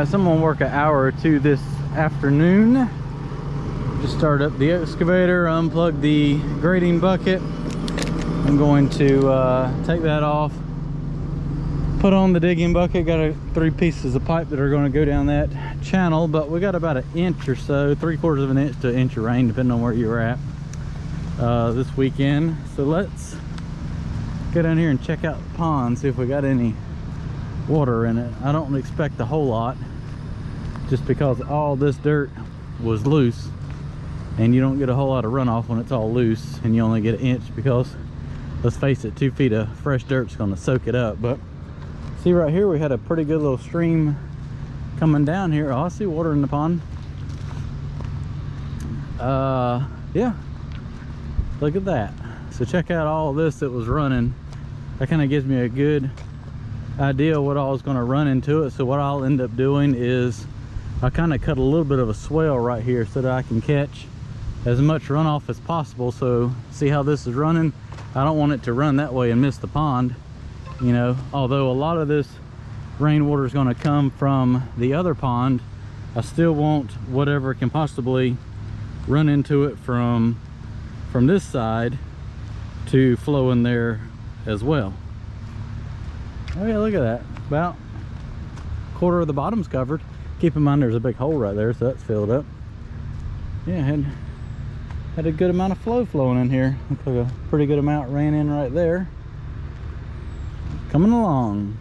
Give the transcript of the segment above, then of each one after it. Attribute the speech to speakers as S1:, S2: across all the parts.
S1: Alright, so I'm gonna work an hour or two this afternoon. Just start up the excavator, unplug the grading bucket. I'm going to take that off, put on the digging bucket. Got 3 pieces of pipe that are going to go down that channel, but we got about 1 inch or so, 3/4 of an inch to 1 inch of rain, depending on where you're at this weekend. So let's go down here and check out the pond, see if we got any water in it. I don't expect a whole lot, just because all this dirt was loose, and you don't get a whole lot of runoff when it's all loose, and you only get 1 inch because, let's face it, 2 feet of fresh dirt's going to soak it up. But see right here, we had a pretty good little stream coming down here. Oh, I see water in the pond. Yeah, look at that. So check out all of this that was running. That kind of gives me a good idea what I was going to run into it. So what I'll end up doing is I kind of cut a little bit of a swell right here so that I can catch as much runoff as possible. So see how this is running? I don't want it to run that way and miss the pond, you know. Although a lot of this rainwater is going to come from the other pond, I still want whatever can possibly run into it from this side to flow in there as well. Oh yeah, look at that. About 1/4 of the bottom's covered. Keep in mind there's a big hole right there, so that's filled up. Yeah, had a good amount of flow flowing in here. Looks like a pretty good amount ran in right there. Coming along.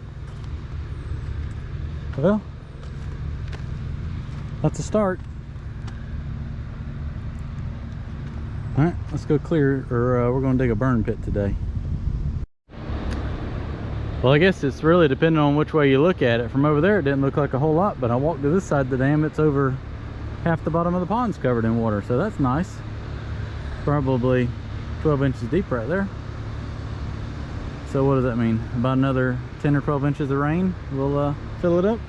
S1: Well, that's a start. All right, let's go clear, or we're going to dig a burn pit today. Well, I guess it's really depending on which way you look at it. From over there, it didn't look like a whole lot, but I walked to this side of the dam, it's over half the bottom of the pond's covered in water, so that's nice. Probably 12 inches deep right there. So what does that mean? About another 10 or 12 inches of rain will fill it up.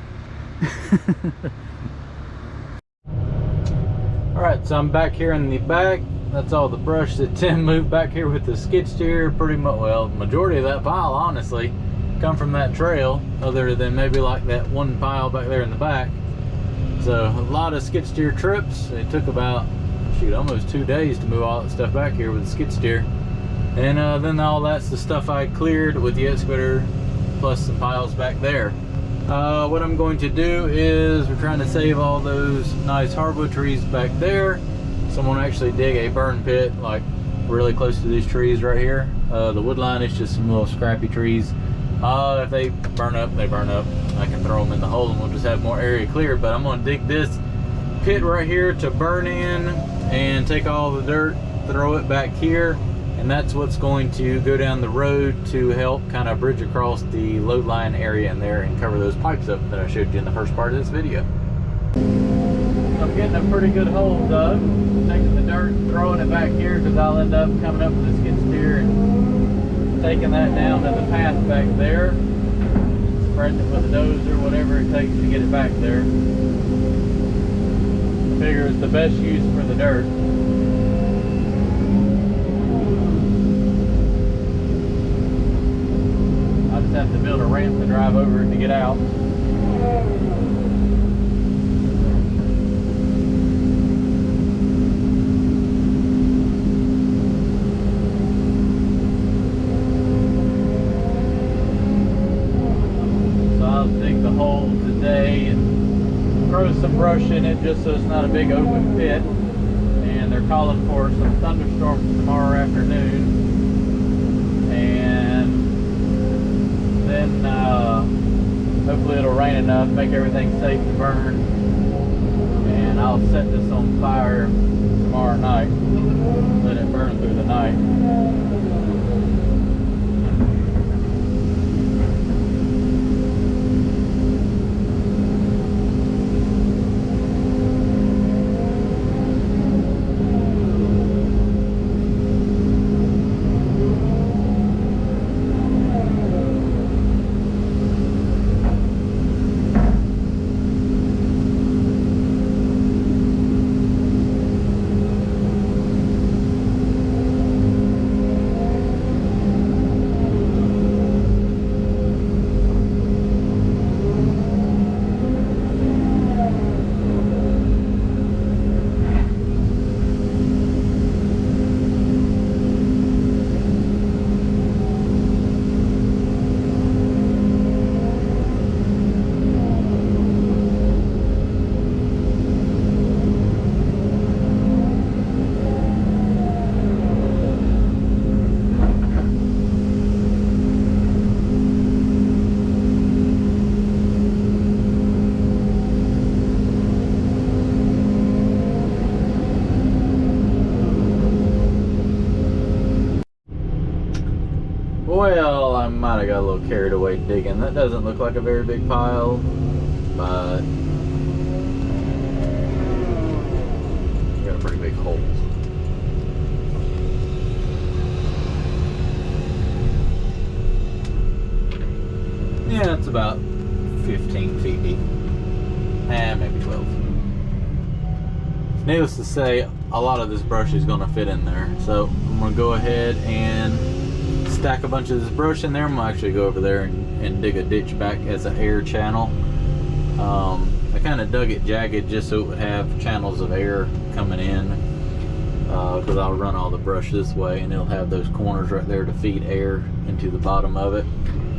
S1: All right, so I'm back here in the back. That's all the brush that Tim moved back here with the skid steer. Pretty much, well, majority of that pile, honestly, come from that trail, other than maybe like that one pile back there in the back. So a lot of skid steer trips. It took about, shoot, almost 2 days to move all that stuff back here with the skid steer. And then all that's the stuff I cleared with the excavator, plus some piles back there. What I'm going to do is, we're trying to save all those nice hardwood trees back there. So I'm going to actually dig a burn pit like really close to these trees right here. The wood line is just some little scrappy trees. If they burn up, they burn up. I can throw them in the hole and we'll just have more area clear. But I'm going to dig this pit right here to burn in and take all the dirt, throw it back here. And that's what's going to go down the road to help kind of bridge across the load line area in there and cover those pipes up that I showed you in the first part of this video. I'm getting a pretty good hole dug. Taking the dirt, throwing it back here, because I'll end up coming up with the skid steer and taking that down to the path back there. Spreading it with a dozer, whatever it takes to get it back there. I figure it's the best use for the dirt. I just have to build a ramp to drive over it to get out. Dig the hole today and throw some brush in it just so it's not a big open pit. And they're calling for some thunderstorms tomorrow afternoon, and then hopefully it'll rain enough, make everything safe to burn, and I'll set this on fire tomorrow night, let it burn through the night. might have got a little carried away digging. That doesn't look like a very big pile, but got a pretty big hole. Yeah, it's about 15 feet deep. Maybe 12. Needless to say, a lot of this brush is going to fit in there. So I'm going to go ahead and stack a bunch of this brush in there. I'm going to actually go over there and dig a ditch back as an air channel. I kind of dug it jagged just so it would have channels of air coming in, because I'll run all the brush this way and it'll have those corners right there to feed air into the bottom of it.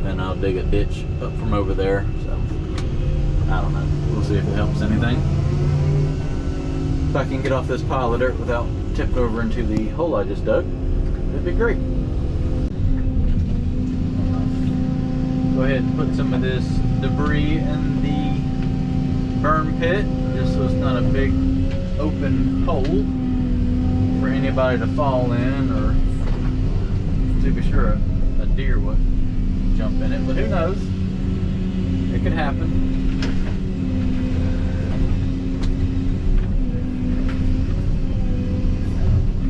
S1: Then I'll dig a ditch up from over there. So I don't know, we'll see if it helps anything. If I can get off this pile of dirt without tipping over into the hole I just dug, it'd be great. Go ahead and put some of this debris in the burn pit, just so it's not a big open hole for anybody to fall in, or to be sure a deer would jump in it, but who knows, it could happen.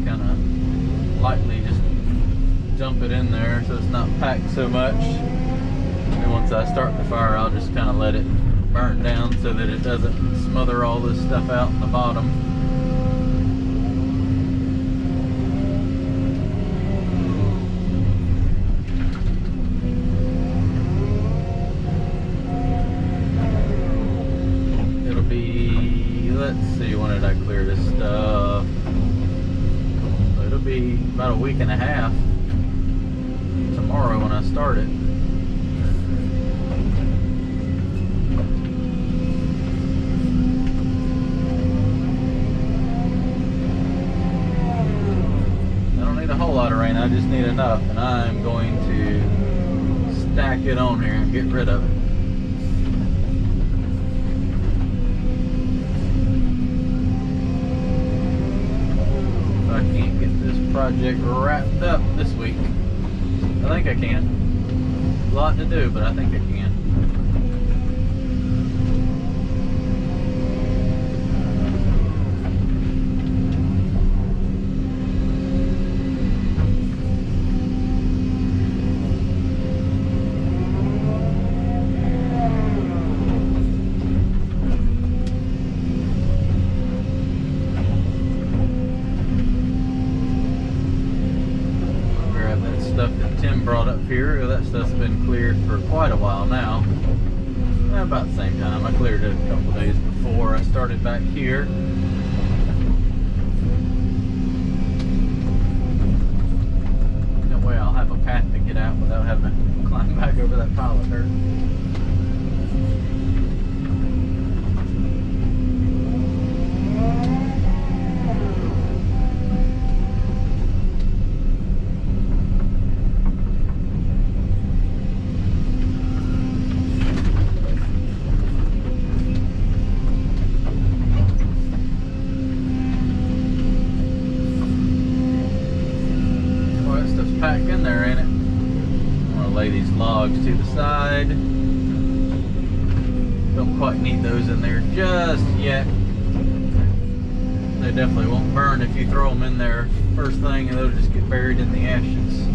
S1: Kind of lightly just dump it in there so it's not packed so much, and once I start the fire I'll just kind of let it burn down so that it doesn't smother all this stuff out in the bottom. It'll be, let's see, when did I clear this stuff? It'll be about a week and a half tomorrow when I start it. I just need enough, and I'm going to stack it on here and get rid of it. If I can't get this project wrapped up this week. I think I can. A lot to do, but I think I can. Here, that stuff's been cleared for quite a while now. About the same time. I cleared it a couple days before I started back here. That way I'll have a path to get out without having to climb back over that pile of dirt. Packed in there, ain't it? I'm gonna lay these logs to the side. Don't quite need those in there just yet. They definitely won't burn if you throw them in there first thing, and they'll just get buried in the ashes.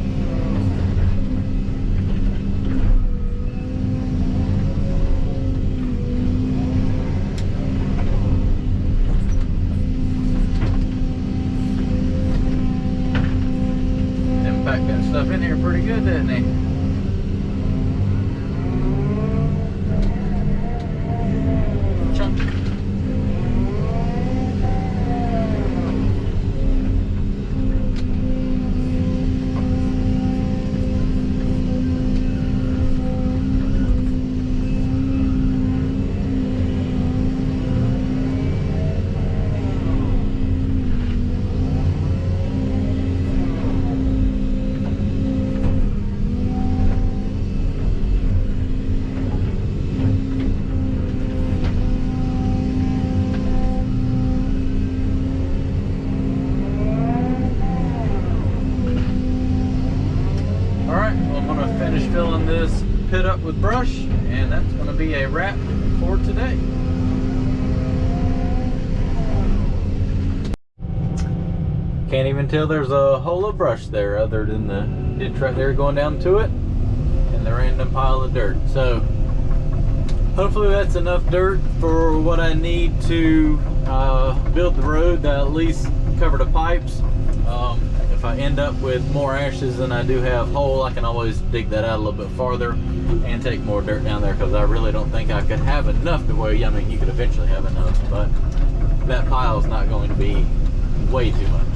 S1: Packed that stuff in here pretty good, didn't he? Chunk. this pit up with brush, and that's going to be a wrap for today. Can't even tell there's a hole of brush there other than the ditch right there going down to it and the random pile of dirt. So hopefully that's enough dirt for what I need to build the road that at least cover the pipes. If I end up with more ashes than I do have hole, I can always dig that out a little bit farther and take more dirt down there, because I really don't think I could have enough to where, I mean, you could eventually have enough, but that pile is not going to be way too much.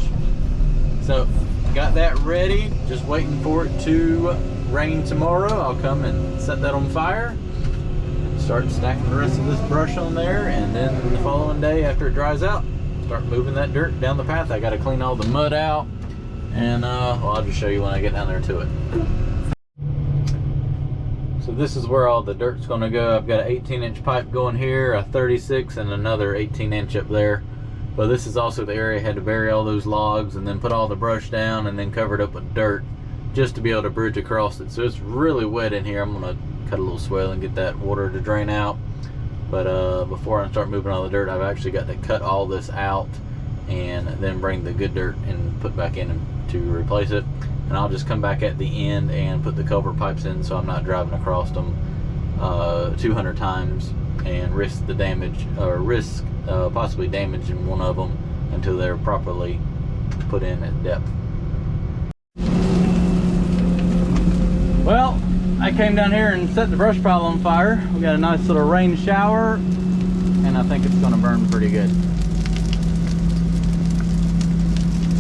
S1: So got that ready, just waiting for it to rain tomorrow. I'll come and set that on fire, start stacking the rest of this brush on there, and then the following day after it dries out, start moving that dirt down the path. I got to clean all the mud out, and well, I'll just show you when I get down there to it. So this is where all the dirt's going to go. I've got an 18-inch pipe going here, a 36, and another 18-inch up there. But this is also the area I had to bury all those logs and then put all the brush down and then cover it up with dirt just to be able to bridge across it. So it's really wet in here. I'm going to cut a little swale and get that water to drain out. But before I start moving all the dirt, I've actually got to cut all this out and then bring the good dirt and put back in to replace it. And I'll just come back at the end and put the culvert pipes in, so I'm not driving across them 200 times and risk the damage, or risk possibly damaging one of them until they're properly put in at depth. Well, I came down here and set the brush pile on fire. We got a nice little rain shower, and I think it's going to burn pretty good.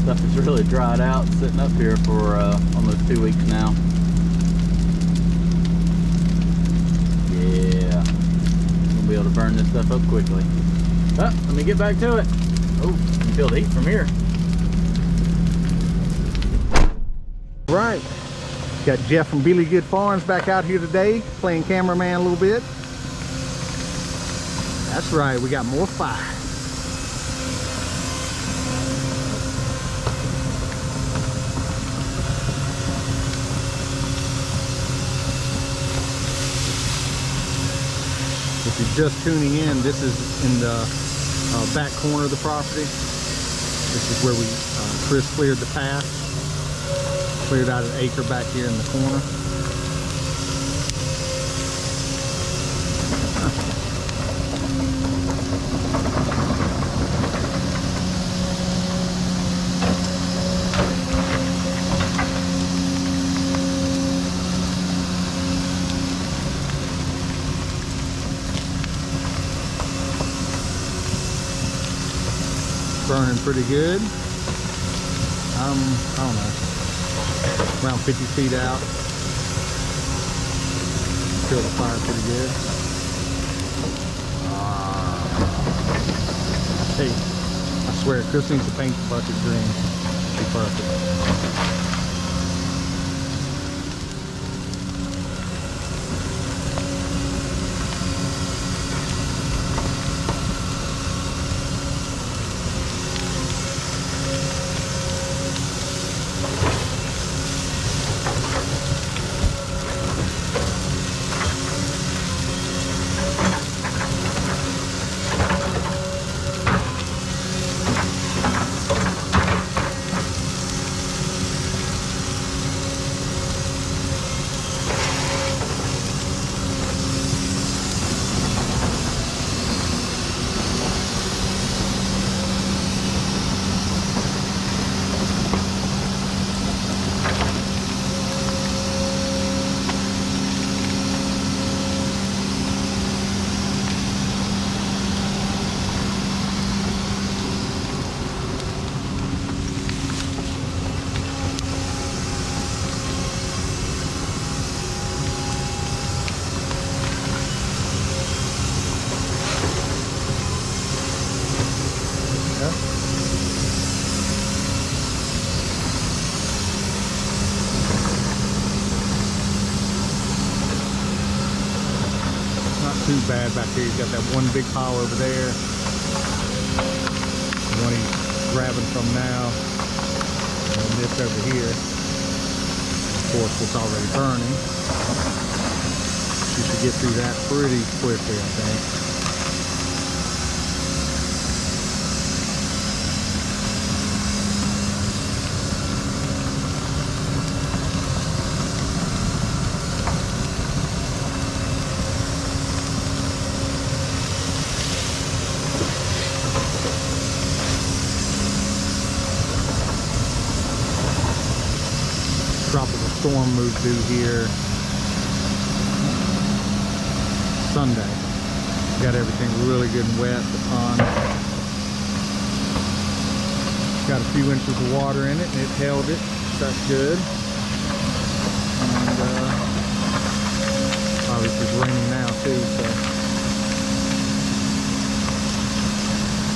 S1: Stuff is really dried out, sitting up here for almost 2 weeks now. Yeah, we'll be able to burn this stuff up quickly. But let me get back to it. Oh, you can feel the heat from here.
S2: Right, got Jeff from Billy Good Farms back out here today, playing cameraman a little bit. That's right, we got more fire. If you're just tuning in, this is in the back corner of the property. This is where we Chris cleared the path, cleared out an acre back here in the corner. Burning pretty good. I don't know, around 50 feet out. Feel the fire pretty good. Hey, I swear, Chris needs to paint the bucket green. It'll be perfect. Too bad back there. He's got that one big pile over there, the one he's grabbing from now, and this over here. course, what's already burning. You should get through that pretty quickly, I think. Tropical storm moved through here Sunday. Got everything really good and wet, the pond. Got a few inches of water in it and it held it. That's good. And obviously it's raining now too, so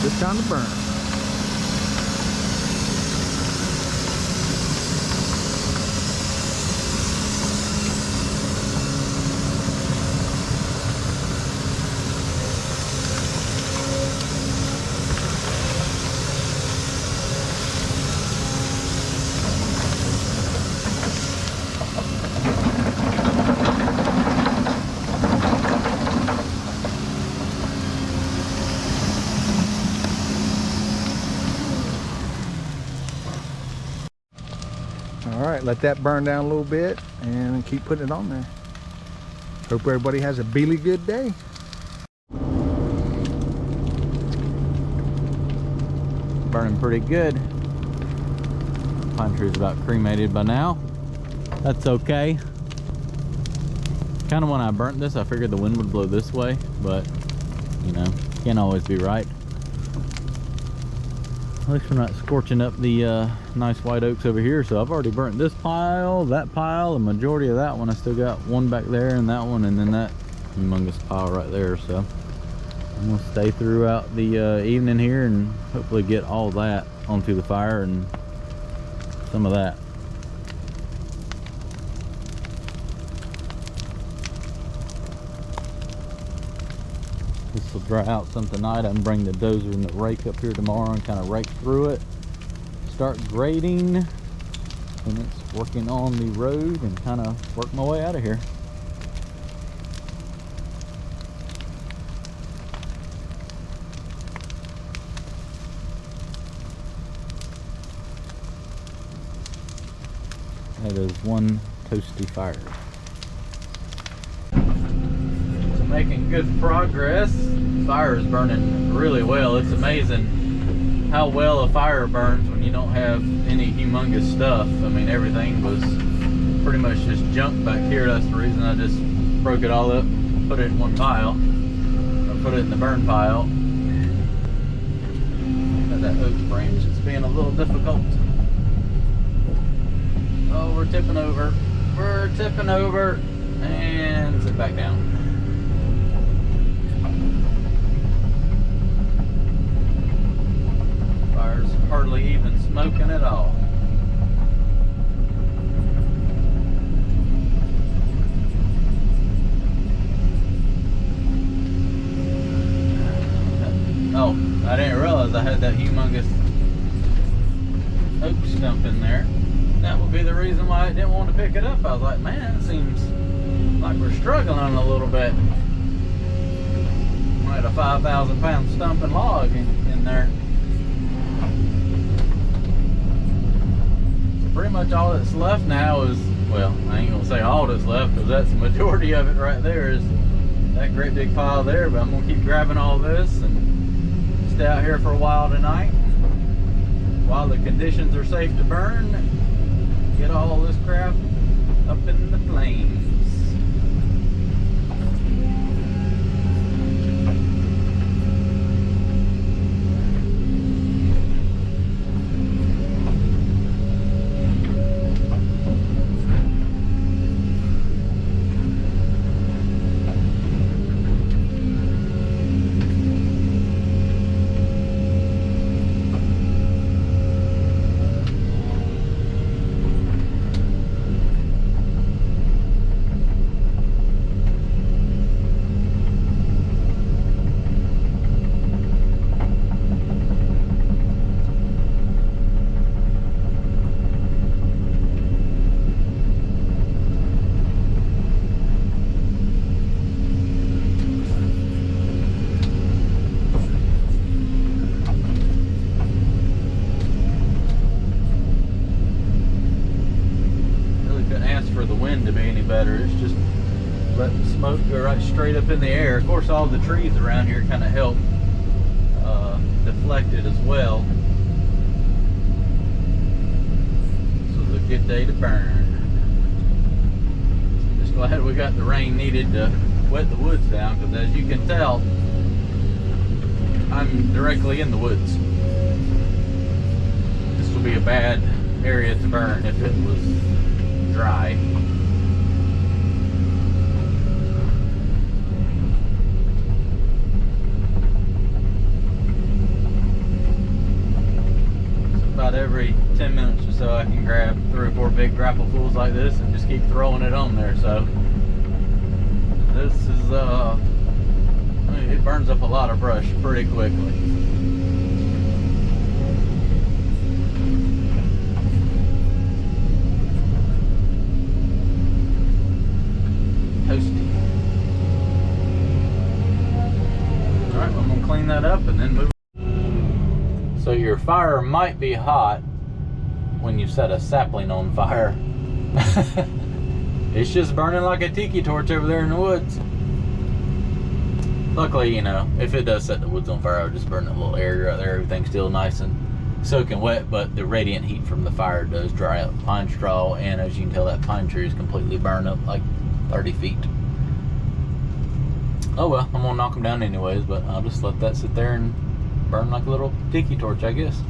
S2: it's time to burn. Alright, let that burn down a little bit and keep putting it on there. Hope everybody has a really good day.
S1: Burning pretty good. Pine tree's about cremated by now. That's okay. Kind of when I burnt this, I figured the wind would blow this way, but you know, can't always be right. At least we're not scorching up the nice white oaks over here. So I've already burnt this pile, that pile, the majority of that one. I still got one back there and that one, and then that humongous pile right there. So I'm gonna stay throughout the evening here and hopefully get all that onto the fire and some of that. This will dry out some tonight. I can bring the dozer and the rake up here tomorrow and kind of rake through it. Start grading, and it's working on the road and kind of work my way out of here. That is one toasty fire. So making good progress. Fire is burning really well. It's amazing how well a fire burns when you don't have any humongous stuff. I mean, everything was pretty much just junk back here. That's the reason I just broke it all up, put it in one pile, or put it in the burn pile. Got that oak branch. It's being a little difficult. Oh, we're tipping over. We're tipping over. And sit back down. Fire's hardly even smoking at all. Oh, I didn't realize I had that humongous oak stump in there. That would be the reason why I didn't want to pick it up. I was like, man, it seems like we're struggling a little bit. I had a 5,000-pound stump and log in there. So pretty much all that's left now is, well, I ain't gonna say all that's left because that's the majority of it right there is that great big pile there, but I'm gonna keep grabbing all this and stay out here for a while tonight while the conditions are safe to burn. Get all this crap up in the flames. in the air. Of course, all the trees around here kind of help deflect it as well. This was a good day to burn. Just glad we got the rain needed to wet the woods down, because as you can tell, I'm directly in the woods. This will be a bad area to burn if it was dry. About every 10 minutes or so I can grab 3 or 4 big grapplefuls like this and just keep throwing it on there. So this is I mean, it burns up a lot of brush pretty quickly. Toasty. Alright, I'm gonna clean that up and then move. So your fire might be hot when you set a sapling on fire. It's just burning like a tiki torch over there in the woods. Luckily, you know, if it does set the woods on fire, I'll just burn a little area right there. Everything's still nice and soaking wet, but the radiant heat from the fire does dry out the pine straw, and as you can tell, that pine tree is completely burned up like 30 feet. Oh well, I'm gonna knock them down anyways, but I'll just let that sit there and burn like a little tiki torch, I guess.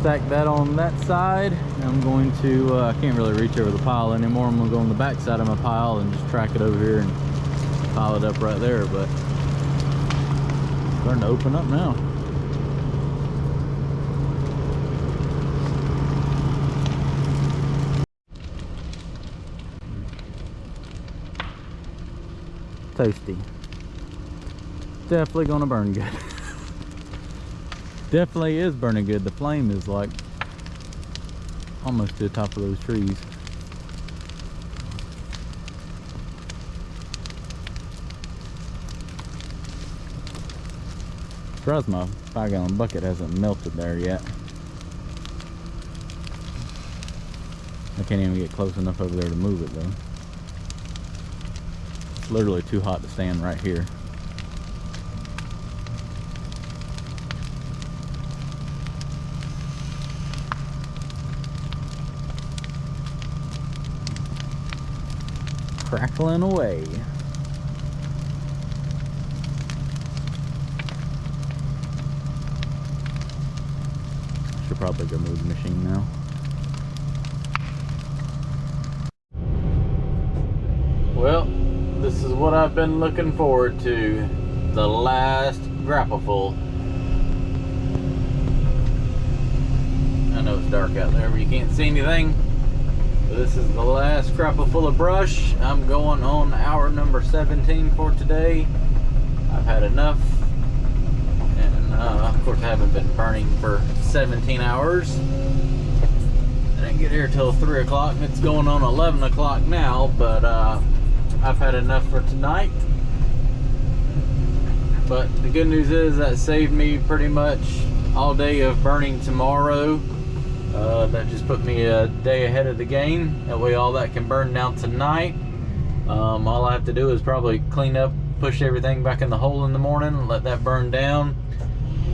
S1: stack that on that side. I'm going to, I can't really reach over the pile anymore. I'm gonna go on the back side of my pile and just track it over here and pile it up right there, but it's starting to open up now. Toasty. Definitely gonna burn good. Definitely is burning good. The flame is like almost to the top of those trees. Surprised my 5-gallon bucket hasn't melted there yet. I can't even get close enough over there to move it though. It's literally too hot to stand right here. Crackling away. I should probably go move the machine now. Well, this is what I've been looking forward to. The last grappleful. I know it's dark out there, but you can't see anything. This is the last grappleful of brush. I'm going on hour number 17 for today. I've had enough, and of course I haven't been burning for 17 hours. I didn't get here till 3 o'clock. It's going on 11 o'clock now, but I've had enough for tonight. But the good news is that saved me pretty much all day of burning tomorrow. That just put me a day ahead of the game. That way all that can burn down tonight. All I have to do is probably clean up, push everything back in the hole in the morning, let that burn down,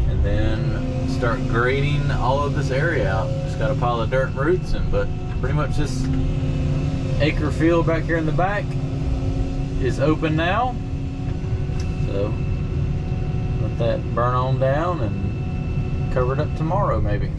S1: and then start grading all of this area out. Just got a pile of dirt and roots, but pretty much this acre field back here in the back is open now. So let that burn on down and cover it up tomorrow maybe.